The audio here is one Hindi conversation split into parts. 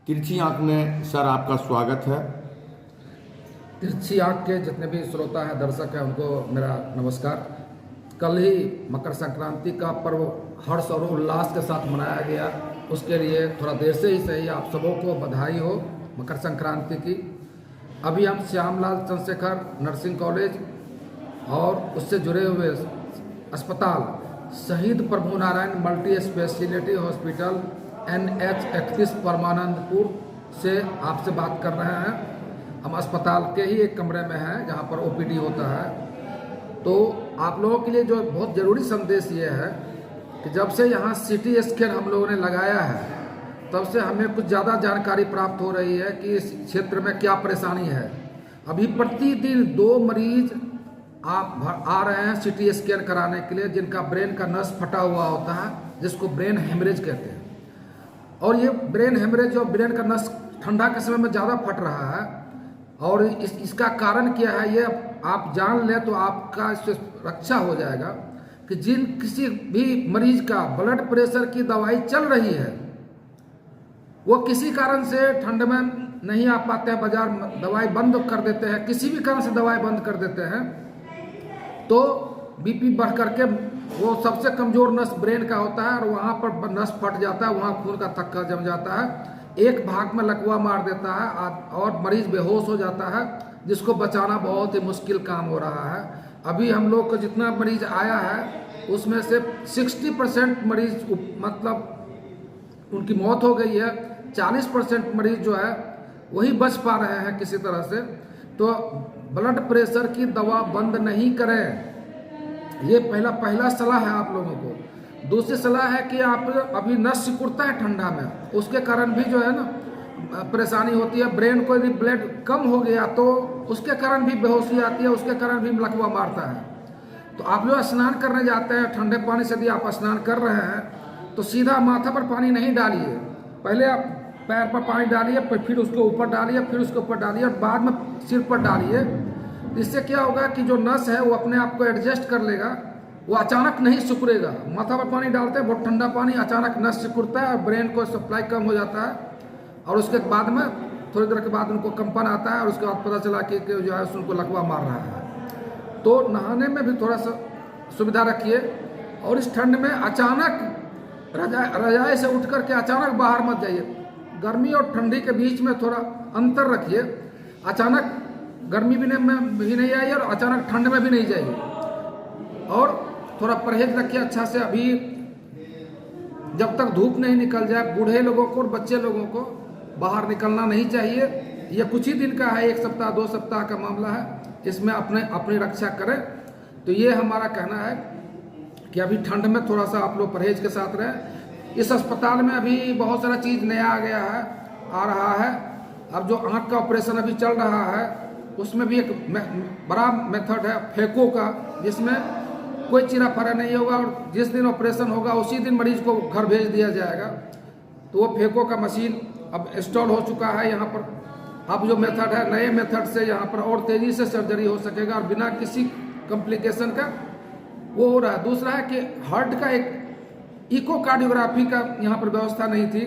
तिरछी आंख में सर आपका स्वागत है। तिरछी आंख के जितने भी श्रोता हैं, दर्शक हैं, उनको मेरा नमस्कार। कल ही मकर संक्रांति का पर्व हर्ष और उल्लास के साथ मनाया गया। उसके लिए थोड़ा देर से ही सही आप सबों को बधाई हो मकर संक्रांति की। अभी हम श्यामलाल चंद्रशेखर नर्सिंग कॉलेज और उससे जुड़े हुए अस्पताल शहीद Prabhu Narayan multi speciality hospital NH 31 Parmanandpur से आपसे बात कर रहे हैं। हम अस्पताल के ही एक कमरे में हैं जहां पर OPD होता है। तो आप लोगों के लिए जो बहुत ज़रूरी संदेश ये है कि जब से यहाँ CT स्कैन हम लोगों ने लगाया है तब से हमें कुछ ज़्यादा जानकारी प्राप्त हो रही है कि इस क्षेत्र में क्या परेशानी है। अभी प्रतिदिन 2 मरीज आप आ रहे हैं CT स्कैन कराने के लिए जिनका ब्रेन का नस फटा हुआ होता है, जिसको ब्रेन हेमरेज कहते हैं। और ये ब्रेन हेमरेज और ब्रेन का नस ठंडा के समय में ज़्यादा फट रहा है। और इसका कारण क्या है ये आप जान लें तो आपका इससे रक्षा हो जाएगा कि जिन किसी भी मरीज का ब्लड प्रेशर की दवाई चल रही है, वो किसी कारण से ठंड में नहीं आ पाते हैं, बाजार दवाई बंद कर देते हैं, किसी भी कारण से दवाई बंद कर देते हैं, तो BP बढ़ करके वो सबसे कमज़ोर नस ब्रेन का होता है और वहाँ पर नस फट जाता है, वहाँ खून का थक्का जम जाता है, एक भाग में लकवा मार देता है और मरीज बेहोश हो जाता है, जिसको बचाना बहुत ही मुश्किल काम हो रहा है। अभी हम लोग को जितना मरीज आया है उसमें से 60% मरीज मतलब उनकी मौत हो गई है, 40% मरीज जो है वही बच पा रहे हैं किसी तरह से। तो ब्लड प्रेशर की दवा बंद नहीं करें, ये पहला सलाह है आप लोगों को। दूसरी सलाह है कि आप अभी नस सिकुड़ता है ठंडा में, उसके कारण भी जो है ना परेशानी होती है। ब्रेन को यदि ब्लड कम हो गया तो उसके कारण भी बेहोशी आती है, उसके कारण भी लकवा मारता है। तो आप लोग स्नान करने जाते हैं, ठंडे पानी से यदि आप स्नान कर रहे हैं तो सीधा माथा पर पानी नहीं डालिए, पहले आप पैर पर पानी डालिए, फिर उसको ऊपर डालिए, फिर उसके ऊपर डालिए और बाद में सिर पर डालिए। इससे क्या होगा कि जो नस है वो अपने आप को एडजस्ट कर लेगा, वो अचानक नहीं सिकुड़ेगा। माथा पर पानी डालते हैं बहुत ठंडा पानी, अचानक नस सिकुड़ता है और ब्रेन को सप्लाई कम हो जाता है और उसके बाद में थोड़ी देर के बाद उनको कंपन आता है और उसके बाद पता चला कि जो है उनको लकवा मार रहा है। तो नहाने में भी थोड़ा सा सुविधा रखिए और इस ठंड में अचानक रजाई से उठ करके अचानक बाहर मत जाइए। गर्मी और ठंडी के बीच में थोड़ा अंतर रखिए, अचानक गर्मी भी नहीं आई और अचानक ठंड में भी नहीं जाइए। और थोड़ा परहेज रखिए अच्छा से। अभी जब तक धूप नहीं निकल जाए बूढ़े लोगों को और बच्चे लोगों को बाहर निकलना नहीं चाहिए। यह कुछ ही दिन का है, 1 सप्ताह 2 सप्ताह का मामला है, इसमें अपनी रक्षा करें। तो ये हमारा कहना है कि अभी ठंड में थोड़ा सा आप लोग परहेज के साथ रहें। इस अस्पताल में अभी बहुत सारा चीज़ नया आ रहा है। अब जो आँख का ऑपरेशन अभी चल रहा है उसमें भी एक बड़ा मेथड है फेको का, जिसमें कोई चीरा फरा नहीं होगा और जिस दिन ऑपरेशन होगा उसी दिन मरीज को घर भेज दिया जाएगा। तो वो फेको का मशीन अब इंस्टॉल हो चुका है यहाँ पर। अब जो मेथड है, नए मेथड से यहाँ पर और तेज़ी से सर्जरी हो सकेगा और बिना किसी कॉम्प्लिकेशन का वो हो रहा है। दूसरा है कि हार्ट का एक इकोकार्डियोग्राफी का यहाँ पर व्यवस्था नहीं थी,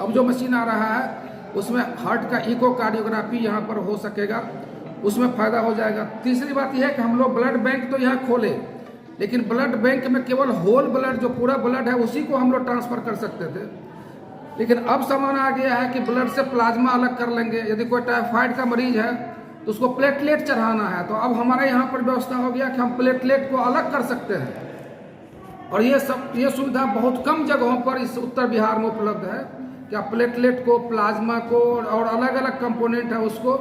अब जो मशीन आ रहा है उसमें हार्ट का इकोकार्डियोग्राफी यहाँ पर हो सकेगा, उसमें फ़ायदा हो जाएगा। तीसरी बात यह है कि हम लोग ब्लड बैंक तो यहाँ खोले, लेकिन ब्लड बैंक में केवल होल ब्लड, जो पूरा ब्लड है उसी को हम लोग ट्रांसफ़र कर सकते थे। लेकिन अब सामान आ गया है कि ब्लड से प्लाज्मा अलग कर लेंगे। यदि कोई टाइफाइड का मरीज है तो उसको प्लेटलेट चढ़ाना है, तो अब हमारे यहाँ पर व्यवस्था हो गया कि हम प्लेटलेट को अलग कर सकते हैं। और ये सुविधा बहुत कम जगहों पर इस उत्तर बिहार में उपलब्ध है कि आप प्लेटलेट को, प्लाज्मा को और अलग अलग कंपोनेंट है उसको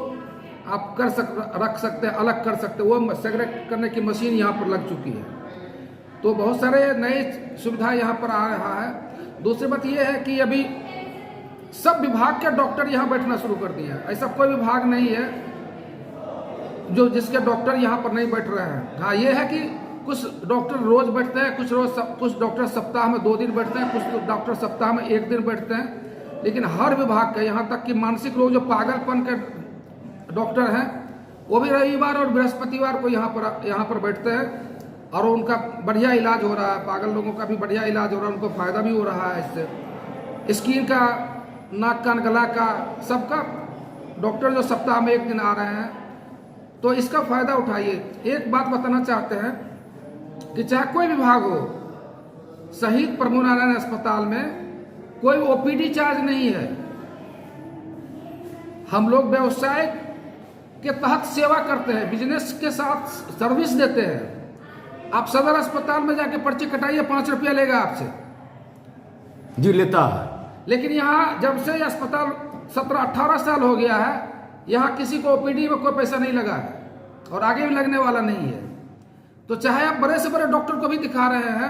आप रख सकते हैं, अलग कर सकते हैं। वो सेग्रेगेट करने की मशीन यहाँ पर लग चुकी है। तो बहुत सारे नए सुविधा यहाँ पर आ रहा है। दूसरी बात ये है कि अभी सब विभाग के डॉक्टर यहाँ बैठना शुरू कर दिए हैं। ऐसा कोई विभाग नहीं है जिसके डॉक्टर यहाँ पर नहीं बैठ रहे हैं। हाँ, ये है कि कुछ डॉक्टर रोज बैठते हैं, कुछ डॉक्टर सप्ताह में 2 दिन बैठते हैं, कुछ डॉक्टर सप्ताह में 1 दिन बैठते हैं। लेकिन हर विभाग का, यहाँ तक कि मानसिक रोग जो पागलपन के डॉक्टर हैं वो भी रविवार और बृहस्पतिवार को यहाँ पर बैठते हैं और उनका बढ़िया इलाज हो रहा है। पागल लोगों का भी बढ़िया इलाज हो रहा है, उनको फ़ायदा भी हो रहा है। इससे स्किन का नाक कान गला का सबका डॉक्टर जो सप्ताह में 1 दिन आ रहे हैं, तो इसका फ़ायदा उठाइए। एक बात बताना चाहते हैं कि चाहे कोई विभाग हो, शहीद प्रभु नारायण अस्पताल में कोई ओपीडी चार्ज नहीं है। हम लोग व्यवसाय के तहत सेवा करते हैं, बिजनेस के साथ सर्विस देते हैं। आप सदर अस्पताल में जाके पर्ची कटाइए, 5 रुपया लेगा आपसे। जी लेता है। लेकिन यहाँ जब से अस्पताल 17-18 साल हो गया है, यहाँ किसी को ओपीडी में कोई पैसा नहीं लगा है और आगे भी लगने वाला नहीं है। तो चाहे आप बड़े से बड़े डॉक्टर को भी दिखा रहे हैं,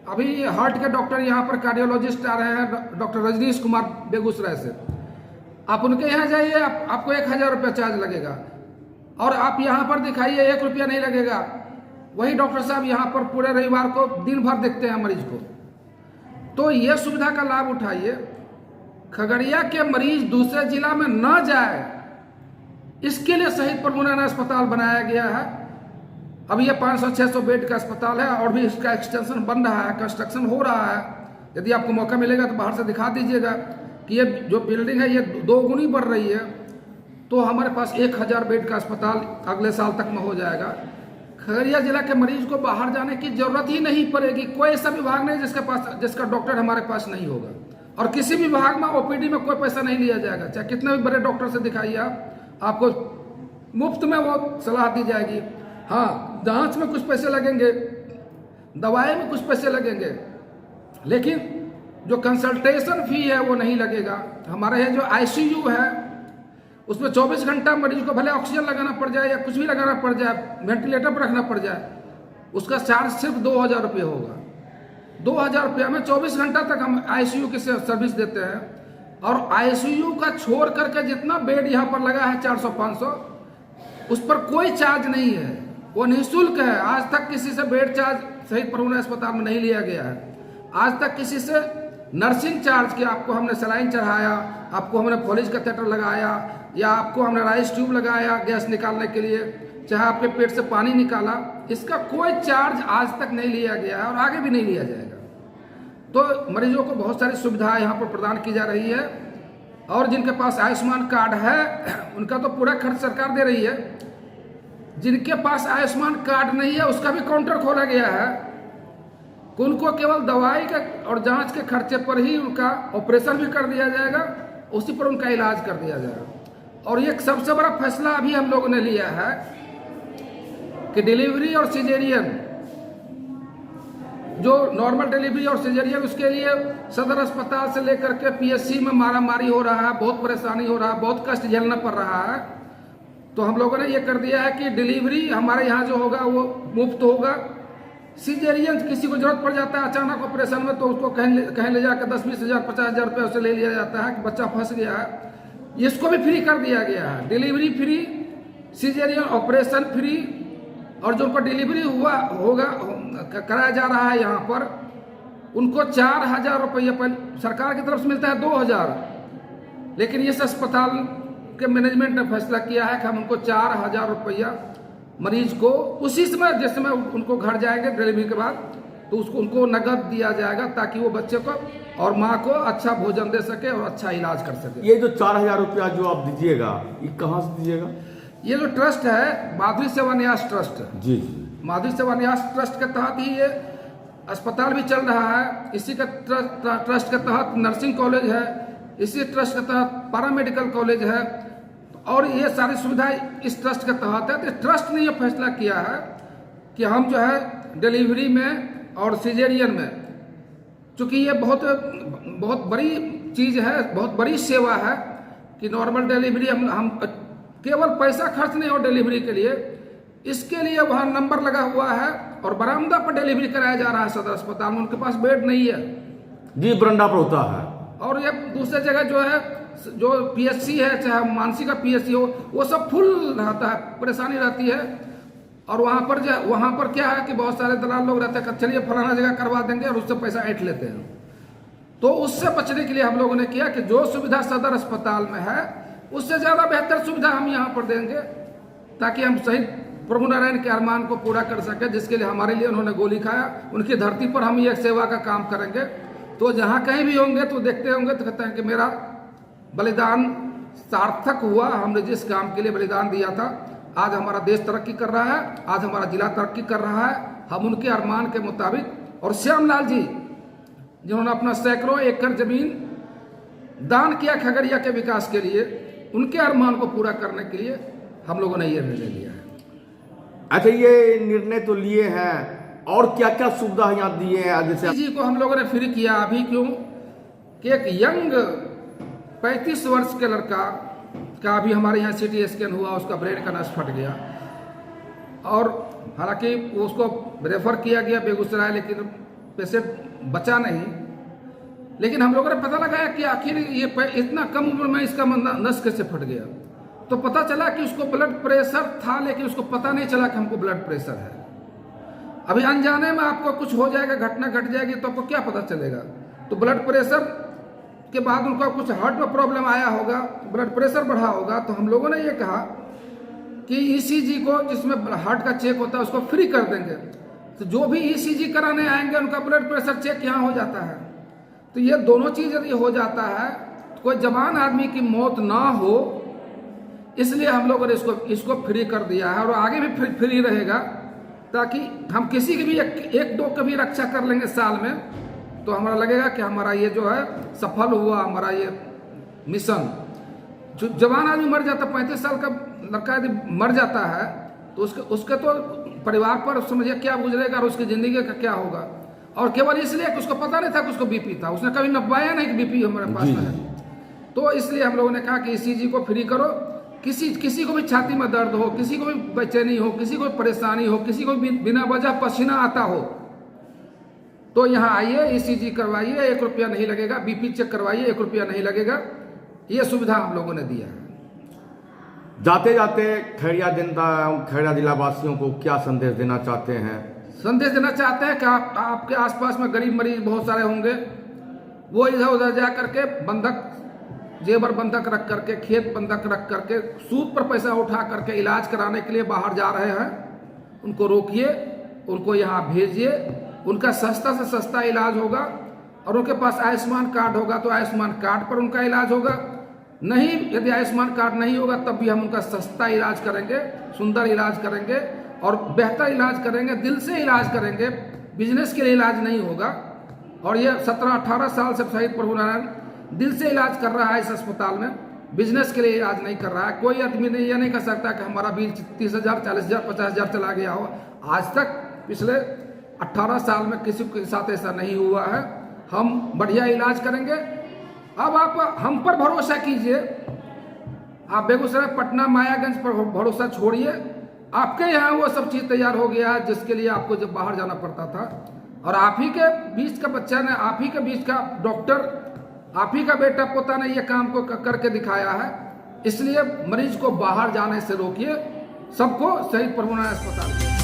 अभी हार्ट के डॉक्टर यहाँ पर कार्डियोलॉजिस्ट आ रहे हैं, डॉक्टर रजनीश कुमार बेगूसराय से, आप उनके यहाँ जाइए, आपको 1000 रुपया चार्ज लगेगा और आप यहाँ पर दिखाइए 1 रुपया नहीं लगेगा। वही डॉक्टर साहब यहाँ पर पूरे रविवार को दिन भर देखते हैं मरीज को। तो ये सुविधा का लाभ उठाइए। खगड़िया के मरीज दूसरे जिला में न जाए, इसके लिए शहीद प्रभु नारायण अस्पताल बनाया गया है। अभी ये 500-600 बेड का अस्पताल है और भी इसका एक्सटेंशन बन रहा है, कंस्ट्रक्शन हो रहा है। यदि आपको मौका मिलेगा तो बाहर से दिखा दीजिएगा कि ये जो बिल्डिंग है ये 2 गुनी बढ़ रही है। तो हमारे पास 1000 बेड का अस्पताल अगले साल तक में हो जाएगा। खगड़िया जिला के मरीज को बाहर जाने की जरूरत ही नहीं पड़ेगी। कोई ऐसा विभाग नहीं जिसका डॉक्टर हमारे पास नहीं होगा, और किसी भी विभाग में ओपीडी में कोई पैसा नहीं लिया जाएगा। चाहे कितने भी बड़े डॉक्टर से दिखाइए, आपको मुफ्त में वो सलाह दी जाएगी। हाँ, जांच में कुछ पैसे लगेंगे, दवाई में कुछ पैसे लगेंगे, लेकिन जो कंसल्टेशन फी है वो नहीं लगेगा। हमारे यहाँ जो आईसीयू है उसमें 24 घंटा मरीज को भले ऑक्सीजन लगाना पड़ जाए या कुछ भी लगाना पड़ जाए, वेंटिलेटर पर रखना पड़ जाए, उसका चार्ज सिर्फ 2000 रुपये होगा। 2000 रुपये में 24 घंटा तक हम आईसीयू की सर्विस देते हैं। और आईसीयू का छोड़ करके जितना बेड यहाँ पर लगा है 400-500, उस पर कोई चार्ज नहीं है, वो निःशुल्क है। आज तक किसी से बेड चार्ज शहीद प्रभु नारायण अस्पताल में नहीं लिया गया है। आज तक किसी से नर्सिंग चार्ज किया, आपको हमने सलाइन चढ़ाया, आपको हमने फॉलिज कैथेटर लगाया, या आपको हमने राइस ट्यूब लगाया गैस निकालने के लिए, चाहे आपके पेट से पानी निकाला, इसका कोई चार्ज आज तक नहीं लिया गया है और आगे भी नहीं लिया जाएगा। तो मरीजों को बहुत सारी सुविधाएं यहाँ पर प्रदान की जा रही है। और जिनके पास आयुष्मान कार्ड है उनका तो पूरा खर्च सरकार दे रही है। जिनके पास आयुष्मान कार्ड नहीं है उसका भी काउंटर खोला गया है। उनको केवल दवाई के और जांच के खर्चे पर ही उनका ऑपरेशन भी कर दिया जाएगा, उसी पर उनका इलाज कर दिया जाएगा। और ये सबसे बड़ा फैसला अभी हम लोगों ने लिया है कि डिलीवरी और सिजेरियन, जो नॉर्मल डिलीवरी और सिजेरियन, उसके लिए सदर अस्पताल से लेकर के पीएचसी में मारामारी हो रहा है, बहुत परेशानी हो रहा है, बहुत कष्ट झेलना पड़ रहा है। तो हम लोगों ने ये कर दिया है कि डिलीवरी हमारे यहाँ जो होगा वो मुफ्त होगा। सिजेरियन किसी को जरूरत पड़ जाता है अचानक ऑपरेशन में, तो उसको कहीं ले जाकर 10-20 हज़ार 50 हज़ार रुपये उससे ले लिया जाता है कि बच्चा फंस गया है। इसको भी फ्री कर दिया गया है। Delivery free, caesarean operation free, और जो उनका डिलीवरी कराया जा रहा है यहाँ पर, उनको 4000 रुपये सरकार की तरफ से मिलता है 2000, लेकिन इस अस्पताल के मैनेजमेंट ने फैसला किया है कि हम उनको 4000 रुपया मरीज को उसी समय, जिस समय उनको घर जाएंगे डिलीवरी के बाद, तो उनको नगद दिया जाएगा, ताकि वो बच्चे को और माँ को अच्छा भोजन दे सके और अच्छा इलाज कर सके। ये जो 4000 रुपया जो आप दीजिएगा, ये कहाँ से दीजिएगा? ये जो ट्रस्ट है, माधुरी सेवा न्यास ट्रस्ट, जी, माधुरी सेवा न्यास ट्रस्ट के तहत ही ये अस्पताल भी चल रहा है। इसी के ट्रस्ट के तहत नर्सिंग कॉलेज है, इसी ट्रस्ट के तहत पैरामेडिकल कॉलेज है, और ये सारी सुविधाएं इस ट्रस्ट के तहत है। तो ट्रस्ट ने ये फैसला किया है कि हम जो है डिलीवरी में और सिजेरियन में, चूँकि ये बहुत बड़ी चीज़ है, बहुत बड़ी सेवा है कि नॉर्मल डिलीवरी हम केवल पैसा खर्च नहीं हो डिलीवरी के लिए, इसके लिए वहाँ नंबर लगा हुआ है और बरामदा पर डिलीवरी कराया जा रहा है सदर अस्पताल में। उनके पास बेड नहीं है जी, बरामदा पर होता है। और ये दूसरे जगह जो है, जो पीएचसी है, चाहे मानसी का पीएचसी हो, वो सब फुल रहता है, परेशानी रहती है। और वहाँ पर क्या है कि बहुत सारे दलाल लोग रहते हैं, चलिए फलाना जगह करवा देंगे और उससे पैसा ऐंठ लेते हैं। तो उससे बचने के लिए हम लोगों ने किया कि जो सुविधा सदर अस्पताल में है उससे ज़्यादा बेहतर सुविधा हम यहाँ पर देंगे, ताकि हम शहीद प्रभु नारायण के अरमान को पूरा कर सके, जिसके लिए हमारे लिए उन्होंने गोली खाया। उनकी धरती पर हम ये सेवा का काम करेंगे। तो जहाँ कहीं भी होंगे तो देखते होंगे तो कहते हैं कि मेरा बलिदान सार्थक हुआ। हमने जिस काम के लिए बलिदान दिया था, आज हमारा देश तरक्की कर रहा है, आज हमारा जिला तरक्की कर रहा है। हम उनके अरमान के मुताबिक, और श्यामलाल जी जिन्होंने अपना सैकड़ों एकड़ जमीन दान किया खगड़िया के विकास के लिए, उनके अरमान को पूरा करने के लिए हम लोगों ने ये निर्णय लिया है। अच्छा, ये निर्णय तो लिए हैं, और क्या क्या सुविधा यहाँ दिए हैं? जैसे जी को हम लोगों ने फ्री किया। अभी क्यों कि एक यंग 35 वर्ष के लड़का का अभी हमारे यहाँ CT स्कैन हुआ, उसका ब्रेन का नस फट गया, और हालांकि उसको रेफर किया गया बेगूसराय, लेकिन पेशेंट बचा नहीं। लेकिन हम लोगों ने पता लगाया कि आखिर ये इतना कम उम्र में इसका नस कैसे फट गया। तो पता चला कि उसको ब्लड प्रेशर था, लेकिन उसको पता नहीं चला कि हमको ब्लड प्रेशर है। अभी अनजाने में आपको कुछ हो जाएगा, घटना घट जाएगी, तो आपको क्या पता चलेगा। तो ब्लड प्रेशर के बाद उनका कुछ हार्ट में प्रॉब्लम आया होगा, ब्लड प्रेशर बढ़ा होगा। तो हम लोगों ने ये कहा कि ECG को, जिसमें हार्ट का चेक होता है, उसको फ्री कर देंगे। तो जो भी ECG कराने आएंगे उनका ब्लड प्रेशर चेक यहाँ हो जाता है। तो ये दोनों चीज यदि हो जाता है तो कोई जवान आदमी की मौत ना हो, इसलिए हम लोगों ने इसको फ्री कर दिया है, और आगे भी फ्री रहेगा, ताकि हम किसी की भी एक दो की भी रक्षा कर लेंगे साल में, तो हमारा लगेगा कि हमारा ये जो है सफल हुआ, हमारा ये मिशन। जो जवान आदमी मर जाता, 35 साल का लड़का यदि मर जाता है, तो उसके तो परिवार पर समझिए क्या गुजरेगा, और उसकी जिंदगी का क्या होगा। और केवल इसलिए कि उसको पता नहीं था कि उसको BP था, उसने कभी नपाया नहीं कि BP हमारे पास में है। तो इसलिए हम लोगों ने कहा कि ECG को फ्री करो। किसी को भी छाती में दर्द हो, किसी को भी बेचैनी हो, किसी को भी परेशानी हो, किसी को भी बिना वजह पसीना आता हो, तो यहाँ आइए, ECG करवाइए, 1 रुपया नहीं लगेगा। BP चेक करवाइए, 1 रुपया नहीं लगेगा। ये सुविधा हम लोगों ने दिया है। जाते जाते खगड़िया जनता, खगड़िया जिला वासियों को क्या संदेश देना चाहते हैं? संदेश देना चाहते हैं कि आपके आसपास में गरीब मरीज बहुत सारे होंगे, वो इधर उधर जा करके बंधक, जेवर बंधक रख करके, खेत बंधक रख करके, सूद पर पैसा उठा करके इलाज कराने के लिए बाहर जा रहे हैं। उनको रोकिए, उनको यहाँ भेजिए, उनका सस्ता से सस्ता इलाज होगा, और उनके पास आयुष्मान कार्ड होगा तो आयुष्मान कार्ड पर उनका इलाज होगा। नहीं, यदि आयुष्मान कार्ड नहीं होगा तब भी हम उनका सस्ता इलाज करेंगे, सुंदर इलाज करेंगे, और बेहतर इलाज करेंगे, दिल से इलाज करेंगे। बिजनेस के लिए इलाज नहीं होगा। और ये 17-18 साल से शहीद प्रभु नारायण दिल से इलाज कर रहा है इस अस्पताल में, बिजनेस के लिए इलाज नहीं कर रहा है। कोई आदमी ने यह नहीं कह सकता कि हमारा बिल 30,000, 40,000, 50,000 चला गया हो। आज तक पिछले 18 साल में किसी के साथ ऐसा नहीं हुआ है। हम बढ़िया इलाज करेंगे। अब आप हम पर भरोसा कीजिए। आप बेगूसराय, पटना, मायागंज पर भरोसा छोड़िए। आपके यहाँ वो सब चीज तैयार हो गया है जिसके लिए आपको जब बाहर जाना पड़ता था, और आप ही के बीच का बच्चा ने, आप ही के बीच का डॉक्टर, आप ही का बेटा पोता ने ये काम को करके दिखाया है। इसलिए मरीज को बाहर जाने से रोकिए। सबको शहीद प्रभु नारायण अस्पताल